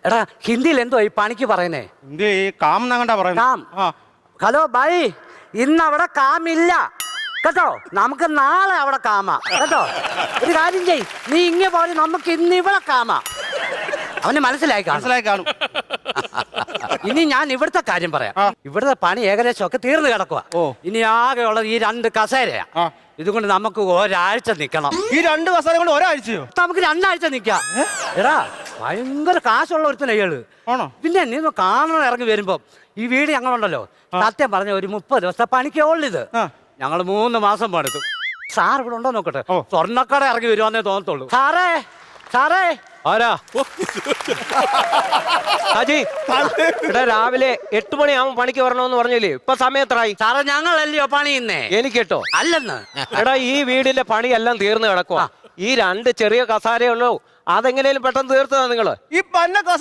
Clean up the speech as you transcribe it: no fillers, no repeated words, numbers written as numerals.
എടാ ഹിന്ദിയിൽ എന്തോ ഈ പണിക്ക് പറയുന്നേ? കാം എന്നങ്ങണ്ടാ പറയുന്നത്. കാം. ഹലോ ബൈ, ഇന്ന് അവിടെ കാമില്ല കേട്ടോ. നമുക്ക് നാളെ അവിടെ കാമാ കേട്ടോ. ഒരു കാര്യം ചെയ്, നീ ഇങ്ങനെ പോലെ നമുക്ക് ഇന്ന് ഇവിടെ കാമാ. അവന് മനസ്സിലായി കാണും. ഇനി ഞാൻ ഇവിടുത്തെ കാര്യം പറയാം. ഇവിടുത്തെ പണി ഏകദേശം ഒക്കെ തീർന്നു കിടക്കുക. ഇനി ആകെയുള്ളത് ഈ 2 കസേരയാ. ഇതുകൊണ്ട് നമുക്ക് ഒരാഴ്ച നിക്കണം. ഈ 2 കസേര കൊണ്ട് ഒരാഴ്ചയോ? നമുക്ക് 2 ആഴ്ച നിക്കാം. എടാ ഭയങ്കര കാശുള്ള ഒരുത്തനെ അയാള്. പിന്നെ നീ കാണണം ഇറങ്ങി വരുമ്പോ ഈ വീട് ഞങ്ങളുണ്ടല്ലോ, സത്യം പറഞ്ഞ ഒരു 30 ദിവസത്തെ പണിക്കേ ഉള്ളിത്. ഞങ്ങൾ 3 മാസം പണിതു. സാർ ഇവിടെ ഉണ്ടോ നോക്കട്ടെ. സ്വർണ്ണക്കട ഇറങ്ങി വരുവാന്നേ തോന്നത്തുള്ളൂ. സാറേ സാറേ. ആരാ? ഹാജി, ഇവിടെ രാവിലെ 8 മണിയാവുമ്പോ പണിക്ക് വരണമെന്ന് പറഞ്ഞില്ലേ? ഇപ്പൊ സമയത്രായി? സാറേ ഞങ്ങളല്ലയോ പണിയുന്നേ. എനിക്കെട്ടോ? അല്ലെന്ന്. എടാ ഈ വീടിന്റെ പണിയെല്ലാം തീർന്നു കിടക്കുക. ഈ 2 ചെറിയ കസാരയുള്ളൂ, അതെങ്ങനെയും പെട്ടെന്ന് തീർത്തതാ നിങ്ങള്. ഈ പന്ന കസര